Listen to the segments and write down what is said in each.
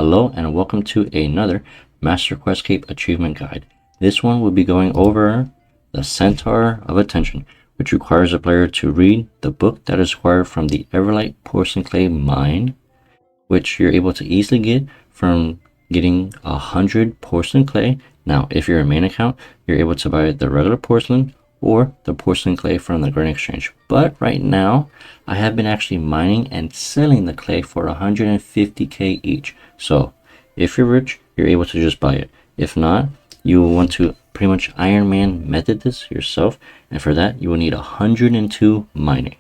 Hello and welcome to another Master Quest Cape Achievement Guide. This one will be going over the Centaur of Attention, which requires a player to read the book that is acquired from the Havenhythe porcelain clay mine, which you're able to easily get from getting 100 porcelain clay. Now, if you're a main account, you're able to buy the regular porcelain or the porcelain clay from the Grain Exchange. But right now, I have been actually mining and selling the clay for 150k each. So if you're rich, you're able to just buy it. If not, you will want to pretty much Iron Man method this yourself, and for that you will need 102 mining.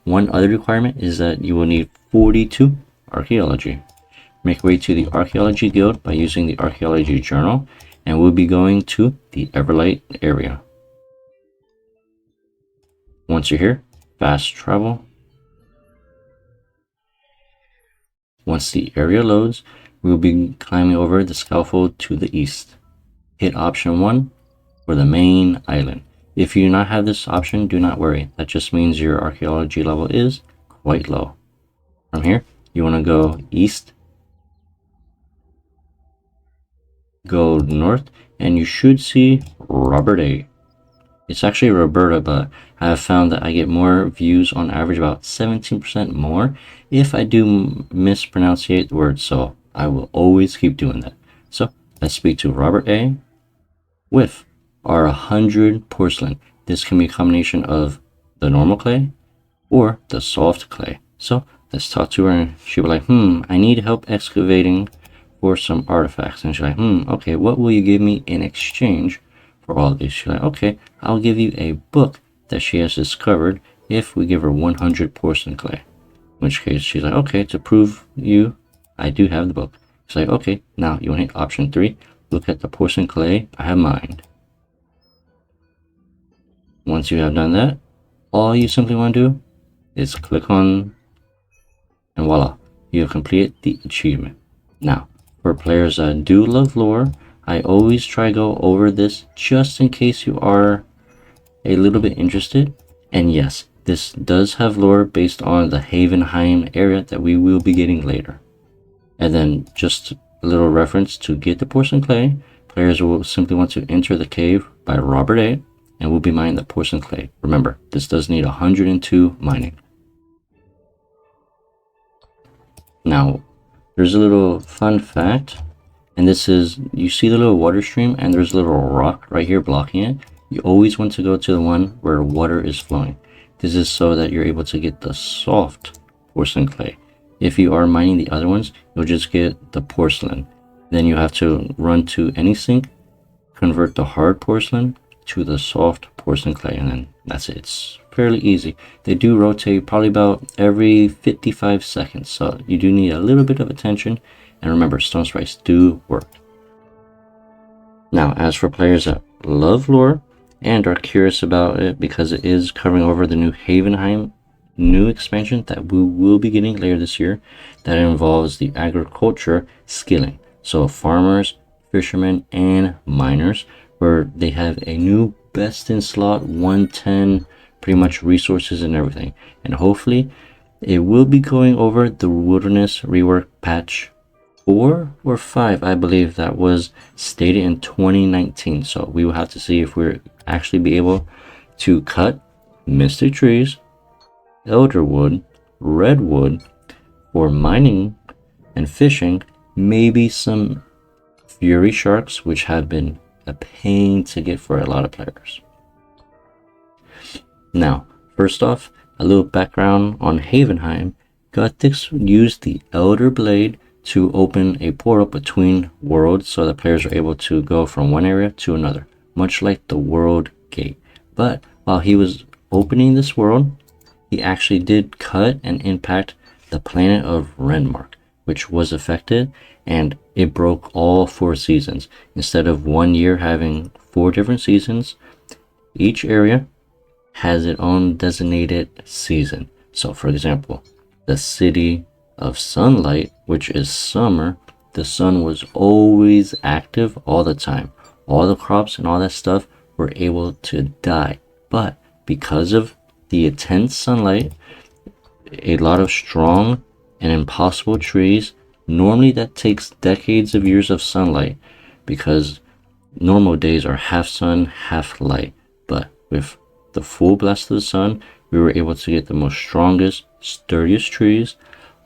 One other requirement is that you will need 42 archaeology. Make your way to the archaeology guild by using the archaeology journal, and we'll be going to the Havenhythe area. Once you're here, fast travel. Once the area loads, we'll be climbing over the scaffold to the east. Hit option 1 for the main island. If you do not have this option, do not worry. That just means your archaeology level is quite low. From here, you want to go east, go north, and you should see Roberta. It's actually Roberta, but I have found that I get more views on average, about 17% more, if I do mispronounce the word, so I will always keep doing that. So let's speak to Robert A. with our 100 porcelain. This can be a combination of the normal clay or the soft clay. So let's talk to her, and she'll be like, I need help excavating for some artifacts. And she's like, okay, what will you give me in exchange for all of these? She's like, okay, I'll give you a book that she has discovered if we give her 100 porcelain clay. In which case she's like, okay, to prove you, I do have the book. She's like, okay, now you want to hit option 3, look at the porcelain clay I have mined. Once you have done that, all you simply want to do is click on, and voila, you have completed the achievement. Now, for players that do love lore, I always try to go over this just in case you are a little bit interested. And yes, this does have lore based on the Havenhythe area that we will be getting later. And then just a little reference: to get the porcelain clay, players will simply want to enter the cave by Robert A, and we'll be mining the porcelain clay. Remember, this does need 102 mining. Now, there's a little fun fact. And this is, you see the little water stream and there's a little rock right here blocking it. You always want to go to the one where water is flowing. This is so that you're able to get the soft porcelain clay. If you are mining the other ones, you'll just get the porcelain. Then you have to run to any sink, convert the hard porcelain to the soft porcelain clay, and then that's it. It's fairly easy. They do rotate probably about every 55 seconds, so you do need a little bit of attention. And remember, stone sprites do work. Now, as for players that love lore and are curious about it because it is covering over the new Havenhythe new expansion that we will be getting later this year, that involves the agriculture skilling. So farmers, fishermen, and miners, where they have a new best in slot 110 pretty much resources and everything. And hopefully it will be going over the wilderness rework patch 4 or 5, I believe, that was stated in 2019. So we will have to see if we're actually be able to cut mystic trees, elderwood, redwood for mining and fishing, maybe some fury sharks, which have been a pain to get for a lot of players. Now, first off, a little background on Havenhythe. Gothics used the Elder Blade to open a portal between worlds so that players are able to go from one area to another, much like the World Gate. But while he was opening this world, he actually did cut and impact the planet of Renmark, which was affected, and it broke all 4 seasons. Instead of 1 year having 4 different seasons, each area has its own designated season. So for example, the city of sunlight, which is summer, the sun was always active all the time. All the crops and all that stuff were able to die. But because of the intense sunlight, a lot of strong and impossible trees Normally that takes decades of years of sunlight because normal days are half sun, half light. But with the full blast of the sun, we were able to get the most strongest, sturdiest trees,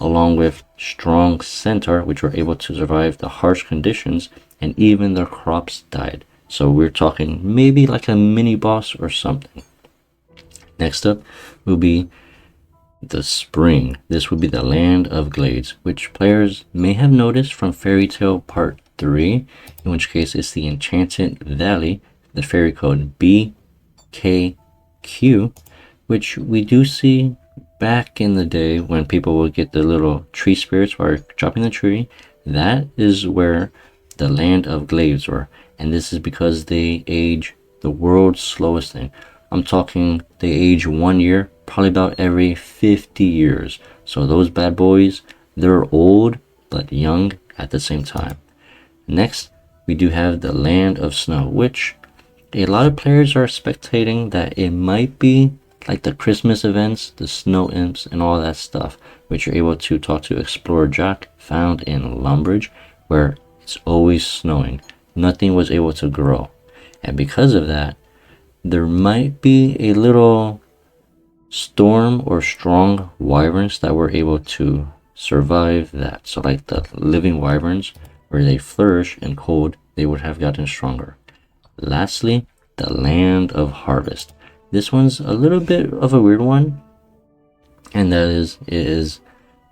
along with strong centaur, which were able to survive the harsh conditions, and even their crops died. So we're talking maybe like a mini boss or something. Next up will be the spring. This would be the land of glades, which players may have noticed from Fairy Tale Part 3, in which case it's the Enchanted Valley, the fairy code BKQ, which we do see back in the day when people would get the little tree spirits while chopping the tree. That is where the land of glades were, and this is because they age the world's slowest thing. I'm talking they age 1 year probably about every 50 years. So those bad boys, they're old but young at the same time. Next, we do have the land of snow, which a lot of players are speculating that it might be like the Christmas events, the snow imps, and all that stuff, which you're able to talk to Explorer Jack, found in Lumbridge, where it's always snowing. Nothing was able to grow. And because of that, there might be a little storm or strong wyverns that were able to survive that. So like the living wyverns, where they flourish in cold, they would have gotten stronger. Lastly, the land of harvest. This one's a little bit of a weird one, and that is, it is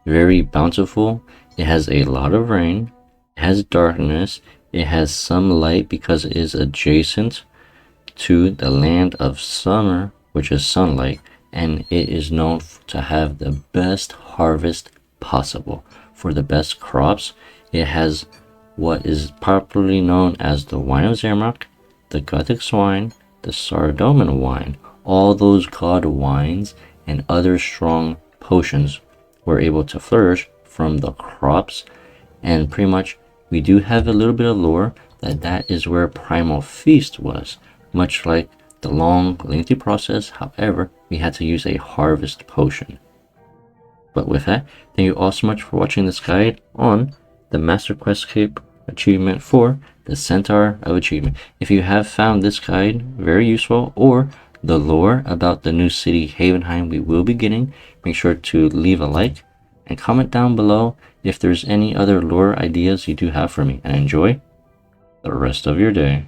very bountiful. It has a lot of rain, it has darkness, it has some light because it is adjacent to the land of summer, which is sunlight, and it is known to have the best harvest possible. For the best crops, it has what is popularly known as the wine of Zamorak, the Guthix wine, the Sardoman wine. All those god wines and other strong potions were able to flourish from the crops, and pretty much we do have a little bit of lore that is where Primal Feast was, much like the long, lengthy process. However, we had to use a harvest potion. But with that, thank you all so much for watching this guide on the Master Quest Cape achievement for the Centaur of Achievement. If you have found this guide very useful, or the lore about the new city Havenhythe we will be getting, make sure to leave a like and comment down below if there's any other lore ideas you do have for me, and enjoy the rest of your day.